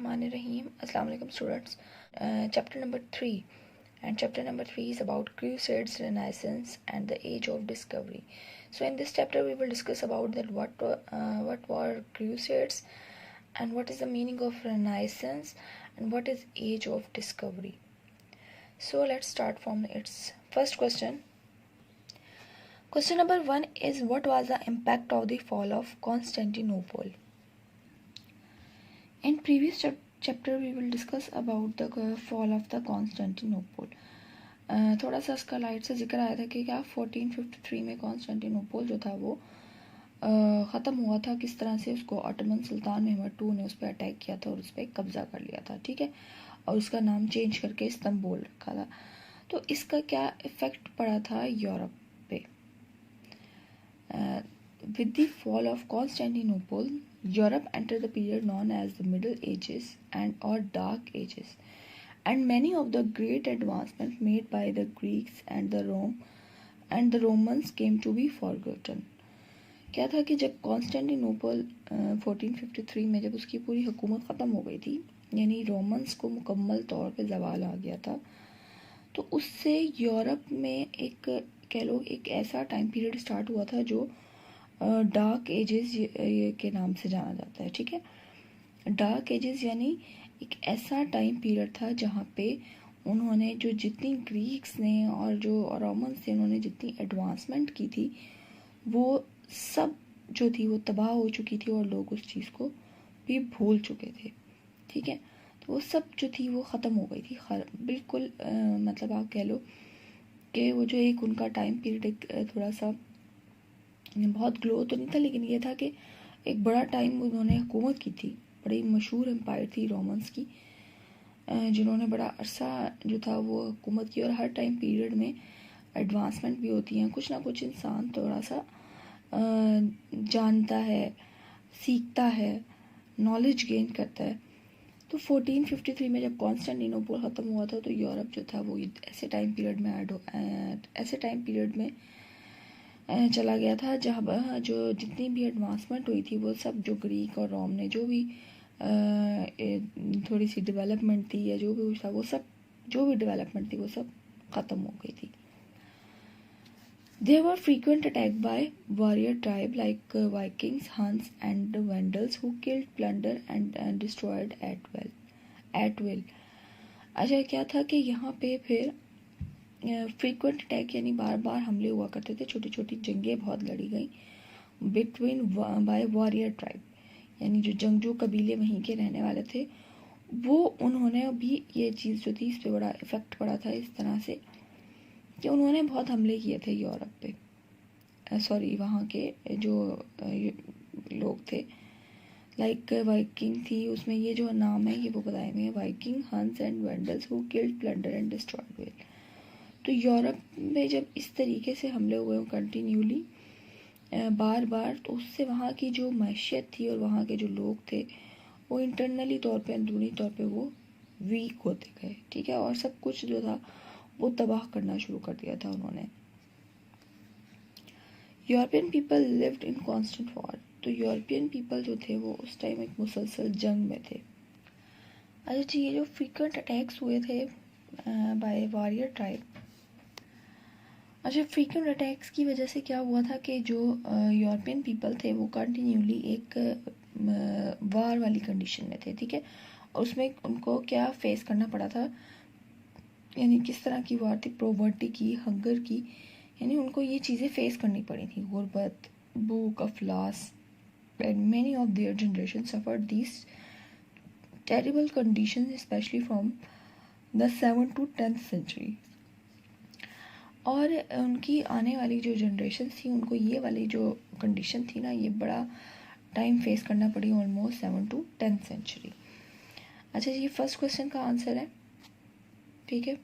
Bismillahirrahmanirrahim. Assalamu alaikum students. Chapter number 3, and chapter number 3 is about Crusades, Renaissance and the Age of Discovery. So in this chapter we will discuss about that what were Crusades and what is the meaning of Renaissance and what is Age of Discovery. So let's start from its first question. Question number 1 is, what was the impact of the fall of Constantinople? In previous chapter we will discuss about the fall of the Constantinople. थोड़ा सा इसका light से जिक्र आया था कि क्या 1453 में कॉन्स्टेंटिनोपल जो था वो ख़त्म हुआ था, किस तरह से उसको ऑटोमन सुल्तान महमद II ने उस पर अटैक किया था और उस पर कब्ज़ा कर लिया था, ठीक है, और उसका नाम चेंज करके इस्तंबुल रखा था. तो इसका क्या इफ़ेक्ट पड़ा था यूरोप पे. With the fall of Constantinople, Europe entered the period known as the Middle Ages or Dark Ages, and many of the great advancements made by the Greeks and the Romans came to be forgotten. क्या था कि जब Constantinople 1453 में जब उसकी पूरी हुकूमत ख़त्म हो गई थी, यानी रोमन्स को मुकम्मल तौर पे ज़वाल आ गया था, तो उससे यूरोप में एक कह लो एक ऐसा टाइम पीरियड स्टार्ट हुआ था जो डार्क एजेस के नाम से जाना जाता है, ठीक है. डार्क एजेस यानी एक ऐसा टाइम पीरियड था जहाँ पे उन्होंने जो जितनी ग्रीक्स ने और जो रोमन्स थे उन्होंने जितनी एडवांसमेंट की थी वो सब जो थी वो तबाह हो चुकी थी और लोग उस चीज़ को भी भूल चुके थे, ठीक है. तो वो सब जो थी वो ख़त्म हो गई थी बिल्कुल. मतलब आप कह लो कि वो जो एक उनका टाइम पीरियड थोड़ा सा बहुत ग्लो तो नहीं था, लेकिन ये था कि एक बड़ा टाइम उन्होंने हुकूमत की थी. बड़ी मशहूर एम्पायर थी रोमन्स की, जिन्होंने बड़ा अरसा जो था वो हुकूमत की. और हर टाइम पीरियड में एडवांसमेंट भी होती हैं, कुछ ना कुछ इंसान थोड़ा सा जानता है, सीखता है, नॉलेज गेन करता है. तो 1453 में जब कॉन्स्टेंटिनोपल ख़त्म हुआ था तो यूरोप जो था वो ऐसे टाइम पीरियड में चला गया था जहाँ जो जितनी भी एडवांसमेंट हुई थी वो सब जो ग्रीक और रोम ने जो भी थोड़ी सी डेवलपमेंट थी या जो भी था वो सब जो भी डेवलपमेंट थी वो सब ख़त्म हो गई थी. There were frequent attacks by warrior tribe like Vikings, Huns and Vandals who killed, plundered and destroyed at will. अच्छा, क्या था कि यहाँ पे फिर फ्रीक्वेंट अटैक यानी बार बार हमले हुआ करते थे, छोटी छोटी जंगें बहुत लड़ी गई बिटवीन बाय वॉरियर ट्राइब, यानी जो जंगजू कबीले वहीं के रहने वाले थे वो उन्होंने भी ये चीज़ जो थी इस पर बड़ा इफ़ेक्ट पड़ा था इस तरह से कि उन्होंने बहुत हमले किए थे यूरोप पे. सॉरी, वहाँ के जो लोग थे लाइक वाइकिंग थी, उसमें ये जो नाम है ये वो बताए हुए हैं, Viking, Huns and Vandals who killed, plunder and destroyed will. तो यूरोप में जब इस तरीके से हमले हुए कंटिन्यूली बार बार, तो उससे वहाँ की जो मैशियत थी और वहाँ के जो लोग थे वो इंटरनली तौर पे, अंदरूनी तौर पे वो वीक होते गए, ठीक है, और सब कुछ जो था वो तबाह करना शुरू कर दिया था उन्होंने. European people lived in constant war. तो यूरोपियन पीपल जो थे वो उस टाइम एक मुसलसल जंग में थे. अच्छा जी, ये जो फ्रीक्वेंट अटैक्स हुए थे बाय वॉरियर ट्राइब, अच्छा, फ्रीक्वेंट अटैक्स की वजह से क्या हुआ था कि जो यूरोपियन पीपल थे वो कंटिन्यूली एक वार वाली कंडीशन में थे, ठीक है, और उसमें उनको क्या फेस करना पड़ा था, यानी किस तरह की वार थी, पॉवर्टी की, हंगर की, यानी उनको ये चीज़ें फेस करनी पड़ी थी, गुर्बत, भूख, अफलास, and many of their generation suffered these terrible conditions specially from the 7th to 10th century. और उनकी आने वाली जो जनरेशन थी उनको ये वाली जो कंडीशन थी ना ये बड़ा टाइम फेस करना पड़ी, almost 7th to 10th century. अच्छा जी, फर्स्ट क्वेश्चन का आंसर है, ठीक है.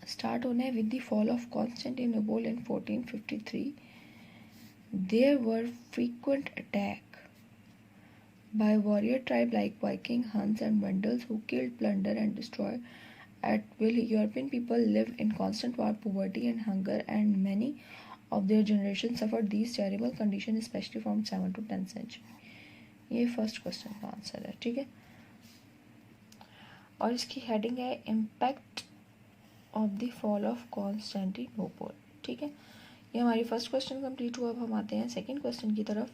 स्टार्ट होना है with the fall of Constantinople in 1453. There were frequent attack by warrior tribe like Viking, Huns and Vandals who killed, plunder and destroy at will. European people lived in constant war, poverty and hunger, and many of their generation suffered these terrible conditions especially from 7th to 10th century. ये first question का answer है, ठीक है. और इसकी heading है impact of the fall of Constantinople. ठीक है, ये हमारी फर्स्ट क्वेश्चन कंप्लीट हुआ। अब हम आते हैं सेकंड क्वेश्चन की तरफ।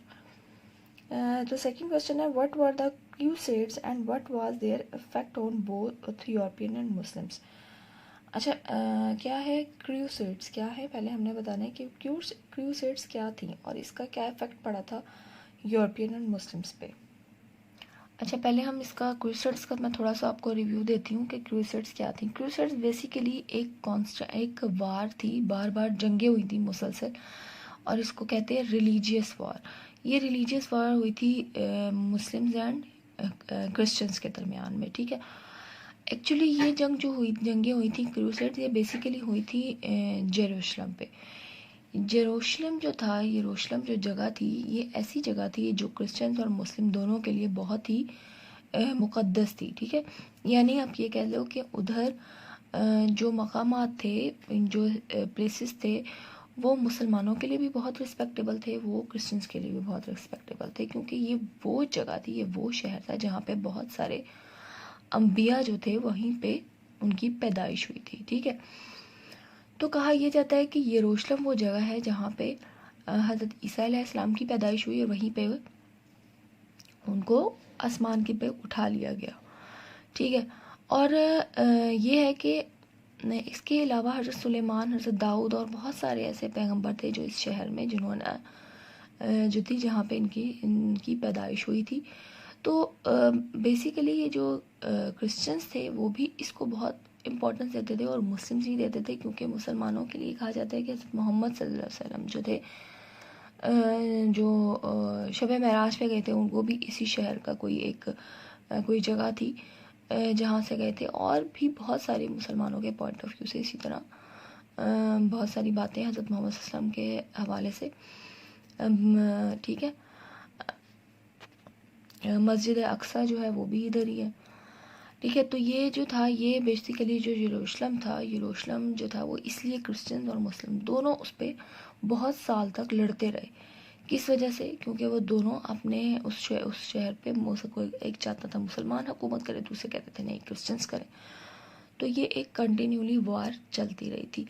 तो सेकंड क्वेश्चन है what were the crusades and what was their effect on both European and Muslims. अच्छा, क्या है क्रूसेड्स, क्या है, पहले हमने बताना है कि क्रूसेड्स क्या थी और इसका क्या इफेक्ट पड़ा था यूरोपियन एंड मुस्लिम्स पे। अच्छा, पहले हम इसका क्रूसेड्स का मैं थोड़ा सा आपको रिव्यू देती हूँ कि क्रूसेड्स क्या थी। क्रूसेड्स बेसिकली एक वार थी, बार बार जंगें हुई थी मुसलसल, और इसको कहते हैं रिलीजियस वार। ये रिलीजियस वार हुई थी मुस्लिम्स एंड क्रिश्चियंस के दरमियान में। ठीक है, एक्चुअली ये जंगें हुई थी क्रूसेड्स, ये बेसिकली हुई थी जेरूशलम पे। जेरूशलम जो था, यरूशलम जो जगह थी, ये ऐसी जगह थी जो क्रिश्चियंस और मुस्लिम दोनों के लिए बहुत ही मुक़द्दस थी। ठीक है, यानी आप ये कह लो कि उधर जो मकामात थे, जो प्लेसेस थे, वो मुसलमानों के लिए भी बहुत रिस्पेक्टेबल थे, वो क्रिश्चियंस के लिए भी बहुत रिस्पेक्टेबल थे, क्योंकि ये वो जगह थी, ये वो शहर था जहाँ पे बहुत सारे अंबिया जो थे वहीं पे उनकी पैदाइश हुई थी। ठीक है, तो कहा यह जाता है कि यरूशलेम वो जगह है जहाँ पे हज़रत ईसा अलैहिस्सलाम की पैदाइश हुई और वहीं पे उनको आसमान की पे उठा लिया गया। ठीक है, और ये है कि इसके अलावा हज़रत सुलेमान, हज़रत दाऊद और बहुत सारे ऐसे पैगंबर थे जो इस शहर में जिन्होंने जो थी जहाँ पे इनकी पैदाइश हुई थी। तो बेसिकली ये जो क्रिश्चियंस थे वो भी इसको बहुत इम्पोर्टेंस देते थे और मुस्लिम्स भी देते थे, क्योंकि मुसलमानों के लिए कहा जाता है कि हज़रत मोहम्मद सल्लल्लाहु अलैहि वसल्लम जो थे, जो शब मेराज पे गए थे, उनको भी इसी शहर का कोई जगह थी जहाँ से गए थे। और भी बहुत सारे मुसलमानों के पॉइंट ऑफ व्यू से इसी तरह बहुत सारी बातें हज़रत मोहम्मद सल्लल्लाहु अलैहि वसल्लम के हवाले से। ठीक है, मस्जिद अक्सा जो है वो भी इधर ही है। ठीक है, तो ये जो था, ये बेसिकली जो यरूशलेम था, यरूशलेम जो था वो इसलिए क्रिश्चियन और मुस्लिम दोनों उस पर बहुत साल तक लड़ते रहे। किस वजह से? क्योंकि वो दोनों अपने उस शहर पे कोई एक चाहता था मुसलमान हुकूमत करे, दूसरे कहते थे नहीं क्रिश्चियंस करें। तो ये एक कंटिन्यूली वार चलती रही थी।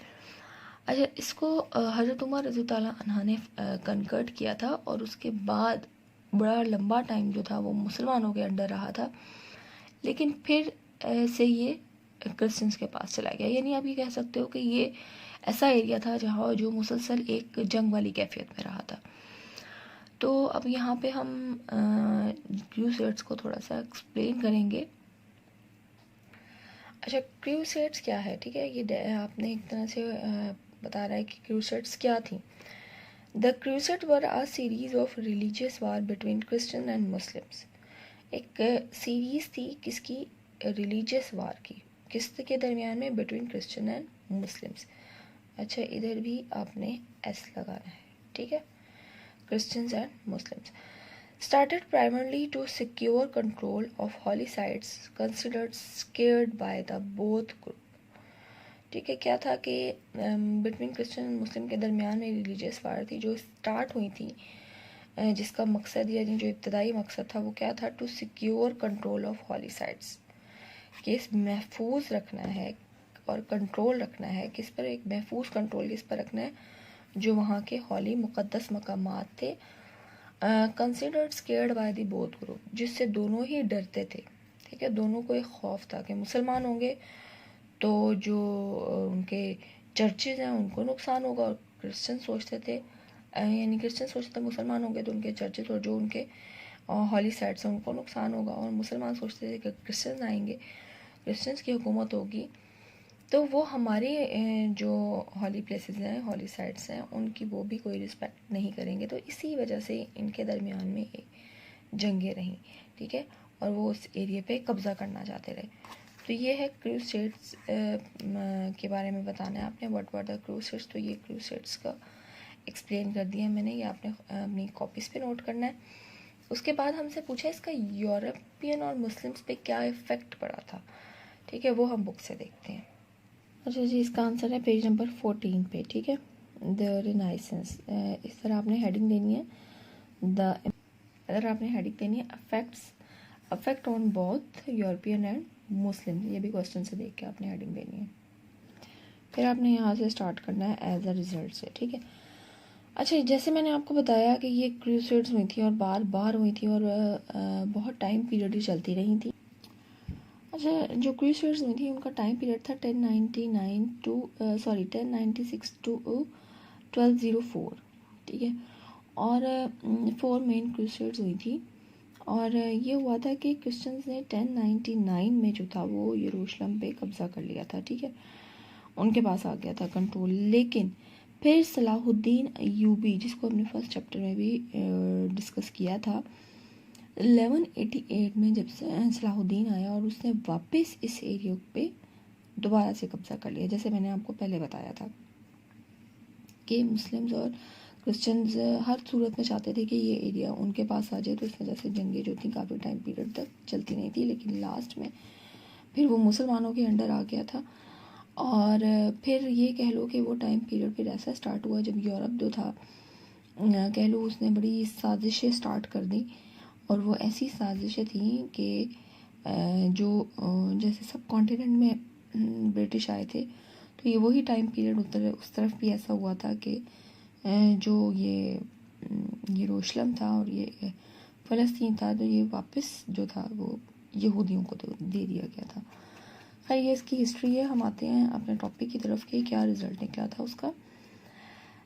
अच्छा, इसको हज़रत उमर रज़ी अल्लाह अन्हा ने कन्वर्ट किया था और उसके बाद बड़ा लंबा टाइम जो था वो मुसलमानों के अंडर रहा था, लेकिन फिर से ये क्रिश्चियंस के पास चला गया। यानी आप ये कह सकते हो कि ये ऐसा एरिया था जहाँ जो मुसलसल एक जंग वाली कैफियत में रहा था। तो अब यहाँ पे हम क्रूसेड्स को थोड़ा सा एक्सप्लेन करेंगे। अच्छा, क्रूसेड्स क्या है? ठीक है, ये आपने एक तरह से बता रहा है कि क्रूसेड्स क्या थी। The crusade were a series of religious war between Christian and Muslims. एक सीरीज थी किसकी? रिलीजियस वार की। किसके दरमियान में? Between Christian and Muslims. अच्छा, इधर भी आपने एस लगाना है। ठीक है, Christians and Muslims. Started primarily to secure control of holy sites considered scared by the both group. ठीक है, क्या था कि बिटवीन क्रिश्चियन एंड मुस्लिम के दरमियान में रिलीजियस वार थी जो स्टार्ट हुई थी, जिसका मकसद यानी जो इब्तदाई मकसद था वो क्या था? To secure control of holy sites, कि महफूज रखना है और कंट्रोल रखना है। किस पर? एक महफूज कंट्रोल किस पर रखना है? जो वहाँ के हॉली मुक़द्दस मकामात थे। Considered scared by the both group, जिससे दोनों ही डरते थे। ठीक है, दोनों को एक खौफ था कि मुसलमान होंगे तो जो उनके चर्चेज हैं उनको नुकसान होगा, और क्रिश्चियन सोचते थे यानी क्रिश्चियन सोचते थे मुसलमान होंगे तो उनके चर्चेज और जो उनके हॉली साइट्स हैं उनको नुकसान होगा, और मुसलमान सोचते थे कि क्रिश्चियन आएंगे, क्रिश्चियंस की हुकूमत होगी तो वो हमारे जो हॉली प्लेसेस हैं, हॉली साइट्स हैं, उनकी वो भी कोई रिस्पेक्ट नहीं करेंगे। तो इसी वजह से इनके दरमियान में जंगें रहीं। ठीक है, और वो उस एरिया पे कब्ज़ा करना चाहते रहे। तो ये है क्रूसेड्स के बारे में बताना है आपने, व्हाट वर द क्रूसेड्स। तो ये क्रूसेड्स का एक्सप्लेन कर दिया मैंने, ये आपने अपनी कॉपीज़ पे नोट करना है। उसके बाद हमसे पूछा इसका यूरोपियन और मुस्लिम्स पे क्या इफ़ेक्ट पड़ा था। ठीक है, वो हम बुक से देखते हैं। अच्छा जी, इसका आंसर है पेज नंबर 14 पे। ठीक है, द रिनाइसेंस, इस तरह आपने हेडिंग देनी है। इधर आपने हेडिंग देनी है affect on both European and Muslim, ये भी क्वेश्चन से देख के आपने हेडिंग देनी है। फिर आपने यहाँ से स्टार्ट करना है एज अ रिजल्ट से, ठीक है। अच्छा, जैसे मैंने आपको बताया कि ये क्रूसेड्स हुई थी और बार बार हुई थी और बहुत टाइम पीरियड ही चलती रही थी। अच्छा, जो क्रूसेड्स हुई थी उनका टाइम पीरियड था 1096 टू 1204, ठीक है। और 4 मेन क्रूसेड्स हुई थी और ये हुआ था कि क्रिश्चियंस ने 1099 में जो था वो यरूशलेम पे कब्ज़ा कर लिया था, ठीक है, उनके पास आ गया था कंट्रोल। लेकिन फिर सलाहुद्दीन अय्यूबी, जिसको हमने फर्स्ट चैप्टर में भी डिस्कस किया था, 1188 में जब सलाहुद्दीन आया और उसने वापस इस एरिया पे दोबारा से कब्ज़ा कर लिया। जैसे मैंने आपको पहले बताया था कि मुस्लिम्स और क्रिश्चियंस हर सूरत में चाहते थे कि ये एरिया उनके पास आ जाए, तो इस वजह से जंगें जो थी काफ़ी टाइम पीरियड तक चलती नहीं थी। लेकिन लास्ट में फिर वो मुसलमानों के अंडर आ गया था और फिर ये कह लो कि वो टाइम पीरियड फिर ऐसा स्टार्ट हुआ जब यूरोप जो था, कह लो उसने बड़ी साजिशें स्टार्ट कर दी। और वो ऐसी साजिशें थी कि जो जैसे सब कॉन्टिनेंट में ब्रिटिश आए थे, तो ये वही टाइम पीरियड उस तरफ भी ऐसा हुआ था कि जो ये यरूशलेम था और ये फ़लस्तीन था, तो ये वापस जो था वो यहूदियों को दे दिया गया था। खैर, ये इसकी हिस्ट्री है। हम आते हैं अपने टॉपिक की तरफ कि क्या रिज़ल्ट निकला था उसका।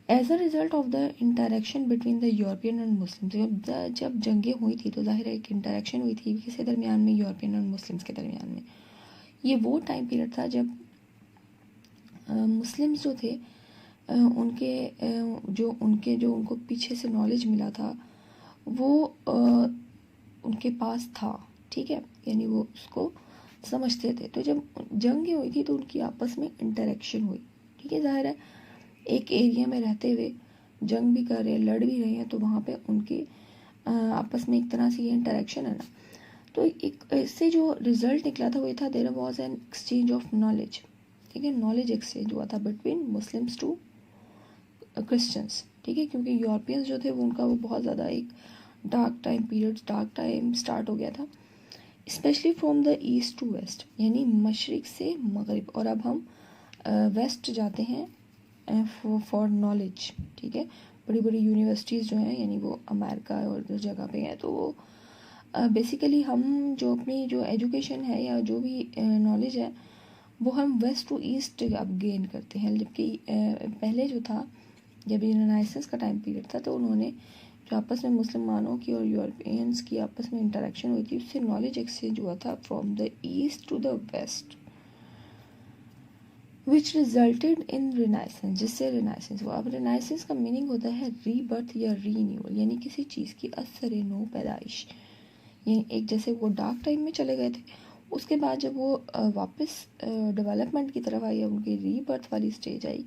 As a result of the interaction between the European and Muslims, जब जंगें हुई थी तो जाहिर है एक इंटरेक्शन हुई थी किसके दरमियान में, यूरोपियन और मुस्लिम्स के दरमियान में। ये वो टाइम पीरियड था जब मुस्लिम्स जो थे उनको पीछे से नॉलेज मिला था वो उनके पास था, ठीक है, यानी वो उसको समझते थे। तो जब जंग हुई थी तो उनकी आपस में इंटरेक्शन हुई, ठीक है। जाहिर है एक एरिया में रहते हुए जंग भी कर रहे हैं, लड़ भी रहे हैं, तो वहाँ पे उनके आपस में एक तरह से ये इंटरेक्शन है ना। तो एक इससे जो रिज़ल्ट निकला था वो था there was an exchange of knowledge, ठीक है। नॉलेज एक्सचेंज हुआ था बिटवीन मुस्लिम्स टू क्रिश्चियंस, ठीक है, क्योंकि यूरोपियंस जो थे वो उनका वो बहुत ज़्यादा एक डार्क टाइम स्टार्ट हो गया था, specially from the east to west, यानी मशरिक से मगरिब। और अब हम वेस्ट जाते हैं फॉर नॉलेज, ठीक है। बड़ी बड़ी यूनिवर्सिटीज़ जो हैं, यानी वो अमेरिका और उस जगह पे हैं, तो वो बेसिकली हम जो अपनी जो एजुकेशन है या जो भी नॉलेज है वो हम वेस्ट टू ईस्ट अब गेन करते हैं। जबकि पहले जो था, जब ये रेनेसांस का टाइम पीरियड था, तो उन्होंने जो आपस में मुसलमानों की और यूरोपियंस की आपस में इंटरेक्शन हुई थी, उससे नॉलेज एक्सचेंज हुआ था from the east to the west, which resulted in renaissance, जिससे रेनेसांस हुआ। अब रेनेसांस का मीनिंग होता है रीबर्थ या रीन्यूअल, यानी किसी चीज़ की असर नो पैदाइश। यानी एक जैसे वो डार्क टाइम में चले गए थे, उसके बाद जब वो वापस डेवलपमेंट की तरफ आई, उनकी रीबर्थ वाली स्टेज आई।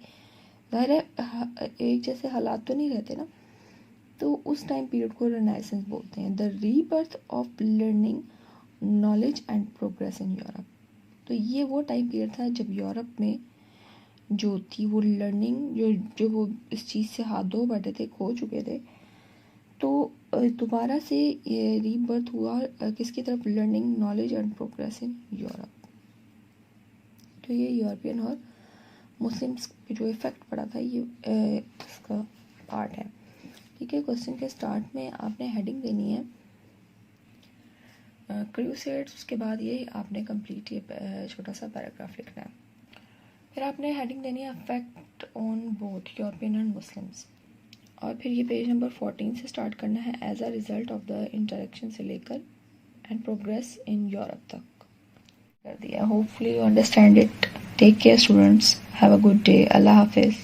ज़ाहिर है एक जैसे हालात तो नहीं रहते ना, तो उस टाइम पीरियड को रेनेसांस बोलते हैं, the rebirth of learning, knowledge and progress in Europe. तो ये वो टाइम पीरियड था जब यूरोप में जो थी वो लर्निंग, जो वो इस चीज़ से हाथ धो बैठे थे, खो चुके थे, तो दोबारा से ये रीबर्थ हुआ किसकी तरफ, learning, knowledge and progress in Europe. तो ये यूरोपियन और मुस्लिम्स पे जो इफ़ेक्ट पड़ा था ये इसका पार्ट है, ठीक है। क्वेश्चन के स्टार्ट में आपने हेडिंग देनी है क्रूसेड्स, उसके बाद ये आपने कंप्लीट ये छोटा सा पैराग्राफ लिखना है। फिर आपने हेडिंग देनी है affect on both European and Muslims, और फिर ये पेज नंबर 14 से स्टार्ट करना है, as a result of the interaction से लेकर एंड प्रोग्रेस इन यूरोप तक कर दिया। Hopefully you understand it. Take care students, have a good day, Allah हाफिज़।